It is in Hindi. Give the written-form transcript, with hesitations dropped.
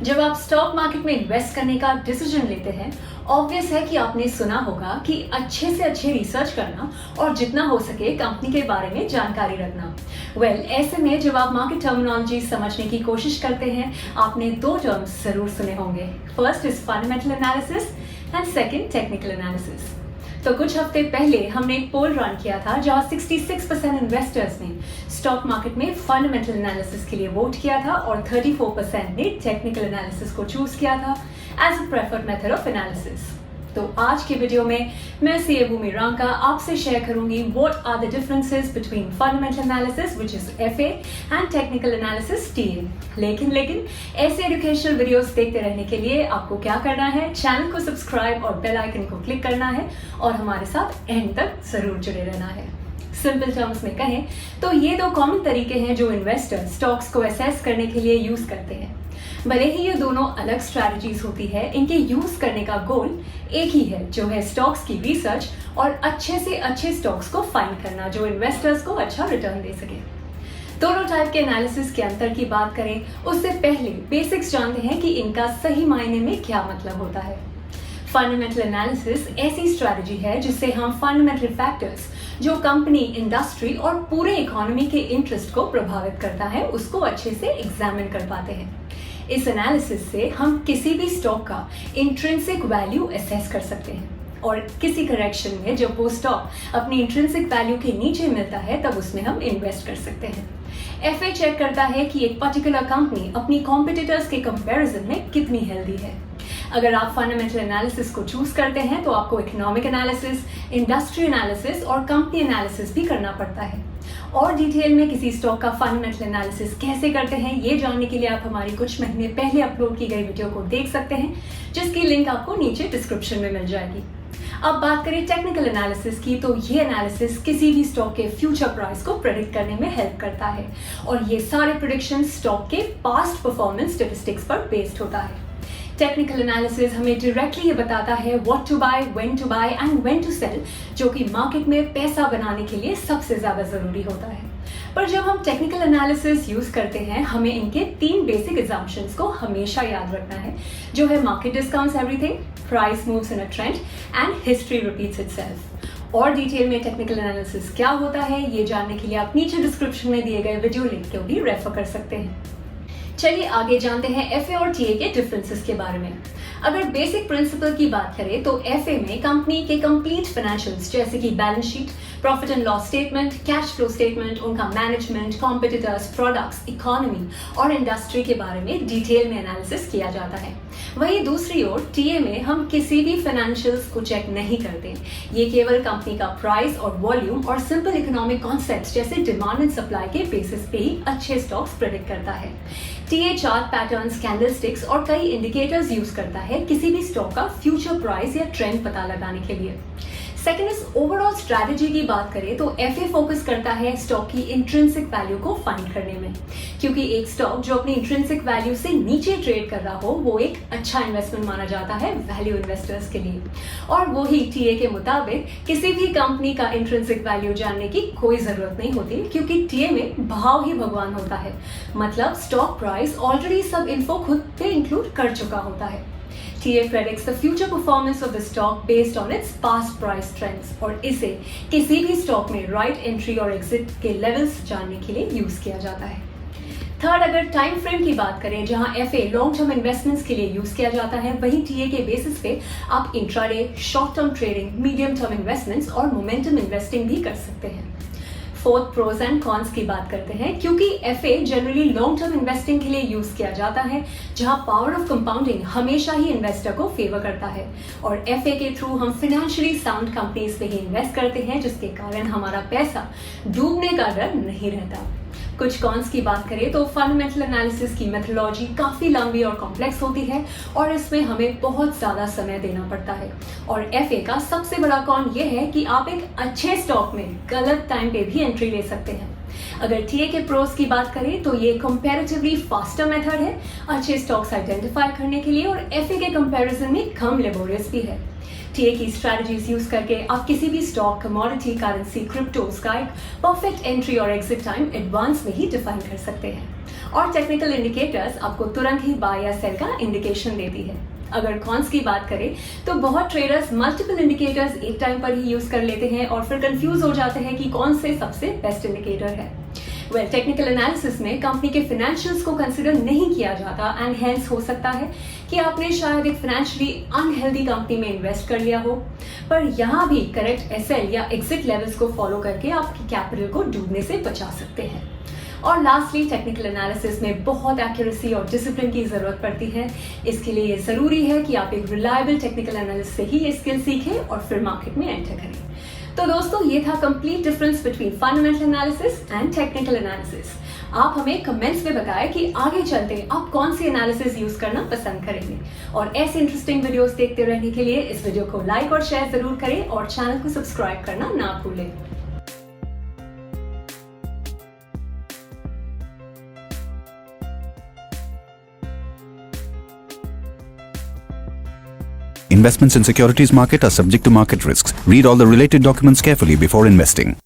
जब आप स्टॉक मार्केट में इन्वेस्ट करने का डिसीजन लेते हैं, ऑब्वियस है कि आपने सुना होगा कि अच्छे से अच्छे रिसर्च करना और जितना हो सके कंपनी के बारे में जानकारी रखना। ऐसे में जब आप मार्केट टर्मिनोलॉजी समझने की कोशिश करते हैं, आपने दो टर्म्स जरूर सुने होंगे। First is fundamental analysis and second technical analysis. तो कुछ हफ्ते पहले हमने एक पोल रन किया था जहां 66% इन्वेस्टर्स ने स्टॉक मार्केट में फंडामेंटल एनालिसिस के लिए वोट किया था और 34% ने टेक्निकल एनालिसिस को चूज किया था as a preferred method of analysis. तो आज के वीडियो में मैं सीए भूमि रांका आपसे शेयर करूंगी what are the differences between fundamental analysis which is FA and technical analysis TA. लेकिन ऐसे एजुकेशनल वीडियोस देखते रहने के लिए आपको क्या करना है, चैनल को सब्सक्राइब और बेल आइकन को क्लिक करना है और हमारे साथ एंड तक जरूर जुड़े रहना है। सिंपल टर्म्स में कहें तो ये दो कॉमन तरीके हैं जो इन्वेस्टर स्टॉक्स को असेस करने के लिए यूज करते हैं। भले ही ये दोनों अलग स्ट्रैटेजीज होती है, इनके यूज करने का गोल एक ही है, जो है स्टॉक्स की रिसर्च और अच्छे से अच्छे स्टॉक्स को फाइंड करना जो इन्वेस्टर्स को अच्छा रिटर्न दे सके। दोनों टाइप के एनालिसिस के अंतर की बात करें उससे पहले बेसिक्स जानते हैं कि इनका सही मायने में क्या मतलब होता है। फंडामेंटल एनालिसिस ऐसी स्ट्रैटेजी है जिससे हम फंडामेंटल फैक्टर्स जो कंपनी, इंडस्ट्री और पूरे इकोनॉमी के इंटरेस्ट को प्रभावित करता है उसको अच्छे से एग्जामिन कर पाते हैं। इस एनालिसिस से हम किसी भी स्टॉक का इंट्रिंसिक वैल्यू असेस कर सकते हैं और किसी करेक्शन में जब वो स्टॉक अपनी इंट्रिंसिक वैल्यू के नीचे मिलता है तब उसमें हम इन्वेस्ट कर सकते हैं। एफए चेक करता है कि एक पर्टिकुलर कंपनी अपनी कॉम्पिटिटर्स के कंपैरिजन में कितनी हेल्दी है। अगर आप फंडामेंटल एनालिसिस को चूज करते हैं तो आपको इकोनॉमिक एनालिसिस, इंडस्ट्री एनालिसिस और कंपनी एनालिसिस भी करना पड़ता है। और डिटेल में किसी स्टॉक का फंडामेंटल एनालिसिस कैसे करते हैं ये जानने के लिए आप हमारी कुछ महीने पहले अपलोड की गई वीडियो को देख सकते हैं, जिसकी लिंक आपको नीचे डिस्क्रिप्शन में मिल जाएगी। अब बात करें टेक्निकल एनालिसिस की, तो ये एनालिसिस किसी भी स्टॉक के फ्यूचर प्राइस को प्रेडिक्ट करने में हेल्प करता है और ये सारे प्रेडिक्शन स्टॉक के पास्ट परफॉर्मेंस स्टैटिस्टिक्स पर बेस्ड होता है। टेक्निकल एनालिसिस हमें डायरेक्टली ये बताता है what to buy, when to buy and when to sell, जो कि मार्केट में पैसा बनाने के लिए सबसे ज्यादा जरूरी होता है। पर जब हम टेक्निकल एनालिसिस यूज करते हैं, हमें इनके तीन बेसिक असम्पशंस को हमेशा याद रखना है, जो है market discounts everything, price moves in a trend and history repeats itself. और डिटेल में टेक्निकल एनालिसिस क्या होता है ये जानने के लिए आप नीचे डिस्क्रिप्शन में दिए गए वीडियो लिंक को भी रेफर कर सकते हैं। चलिए आगे जानते हैं एफए और टीए के डिफरेंसेस के बारे में। अगर बेसिक प्रिंसिपल की बात करें तो एफए में कंपनी के कंप्लीट फाइनेंशियल्स जैसे कि balance sheet, profit and loss statement, cash flow statement, उनका मैनेजमेंट, कॉम्पिटिटर्स, प्रोडक्ट्स, इकोनॉमी और इंडस्ट्री के बारे में डिटेल में एनालिसिस किया जाता है। वहीं दूसरी ओर टीए में हम किसी भी फाइनेंशियल्स को चेक नहीं करते। ये केवल कंपनी का प्राइस और वॉल्यूम और सिंपल इकोनॉमिक कॉन्सेप्ट्स जैसे डिमांड एंड सप्लाई के बेसिस पे ही अच्छे स्टॉक्स प्रेडिक्ट करता है। टीए चार्ट पैटर्न्स, कैंडलस्टिक्स और कई इंडिकेटर्स यूज करता है किसी भी स्टॉक का फ्यूचर प्राइस या ट्रेंड पता लगाने के लिए। सेकेंड इज ओवरऑल स्ट्रैटेजी की बात करें तो एफए फोकस करता है स्टॉक की इंट्रिंसिक वैल्यू को फाइंड करने में, क्योंकि एक स्टॉक जो अपनी इंट्रिंसिक वैल्यू से नीचे ट्रेड कर रहा हो वो एक अच्छा इन्वेस्टमेंट माना जाता है वैल्यू इन्वेस्टर्स के लिए। और वही टीए के मुताबिक किसी भी कंपनी का इंट्रिंसिक वैल्यू जानने की कोई जरूरत नहीं होती, क्योंकि टीए में भाव ही भगवान होता है। मतलब स्टॉक प्राइस ऑलरेडी सब इन्फो खुद पे इंक्लूड कर चुका होता है। TA predicts the future performance of the stock based on its past price trends और इसे किसी भी स्टॉक में राइट एंट्री और एग्जिट के लेवल्स जानने के लिए यूज किया जाता है। थर्ड, अगर टाइम फ्रेम की बात करें जहां एफए लॉन्ग टर्म इन्वेस्टमेंट्स के लिए यूज किया जाता है, वहीं टीए के बेसिस पे आप intraday, short term trading, medium term investments और मोमेंटम इन्वेस्टिंग भी कर सकते हैं। फोर्थ, प्रोज एंड कॉन्स की बात करते हैं, क्योंकि FA generally long term investing के लिए यूज किया जाता है जहां पावर ऑफ कंपाउंडिंग हमेशा ही इन्वेस्टर को फेवर करता है और एफए के थ्रू हम फाइनेंशियली साउंड कंपनीज में ही इन्वेस्ट करते हैं, जिसके कारण हमारा पैसा डूबने का डर नहीं रहता। कुछ कॉन्स की बात करें तो फंडामेंटल एनालिसिस की मेथोडोलॉजी काफी लंबी और कॉम्प्लेक्स होती है और इसमें हमें बहुत ज्यादा समय देना पड़ता है। और एफए का सबसे बड़ा कॉन ये है कि आप एक अच्छे स्टॉक में गलत टाइम पे भी एंट्री ले सकते हैं। अगर टीए के प्रोस की बात करें तो ये कंपैरेटिवली फास्टर मेथड है अच्छे स्टॉक्स आइडेंटिफाई करने के लिए और एफए के कंपैरिजन में कम लेबोरियस भी है। टीए की स्ट्रैटेजीज यूज करके आप किसी भी स्टॉक, कमोडिटी, करेंसी, क्रिप्टोज का एक परफेक्ट एंट्री और एग्जिट टाइम एडवांस में ही डिफाइन कर सकते हैं। और टेक्निकल इंडिकेटर्स आपको तुरंत ही बाय या सेल का इंडिकेशन देती है। अगर कॉन्स की बात करें तो बहुत ट्रेडर्स मल्टीपल इंडिकेटर्स एक टाइम पर ही यूज कर लेते हैं और फिर कंफ्यूज हो जाते हैं कि कौन से सबसे बेस्ट इंडिकेटर है। टेक्निकल एनालिसिस में कंपनी के फाइनेंशियल्स को कंसिडर नहीं किया जाता एंड हेंस हो सकता है कि आपने शायद एक फाइनेंशियली अनहेल्दी कंपनी में इन्वेस्ट कर लिया हो, पर यहाँ भी करेक्ट एसएल या एग्जिट लेवल्स को फॉलो करके आपकी कैपिटल को डूबने से बचा सकते हैं। और लास्टली टेक्निकल एनालिसिस में बहुत एक्यूरेसी और डिसिप्लिन की जरूरत पड़ती है। इसके लिए ये जरूरी है कि आप एक रिलायबल टेक्निकल एनालिस्ट से ही ये स्किल सीखें और फिर मार्केट में एंटर करें। तो दोस्तों, ये था complete difference between fundamental analysis and technical analysis. आप हमें कमेंट्स में बताएं कि आगे चलते आप कौन सी एनालिसिस यूज करना पसंद करेंगे। और ऐसे इंटरेस्टिंग वीडियोस देखते रहने के लिए इस वीडियो को लाइक और शेयर जरूर करें और चैनल को सब्सक्राइब करना ना भूलें। Investments in securities market are subject to market risks. Read all the related documents carefully before investing.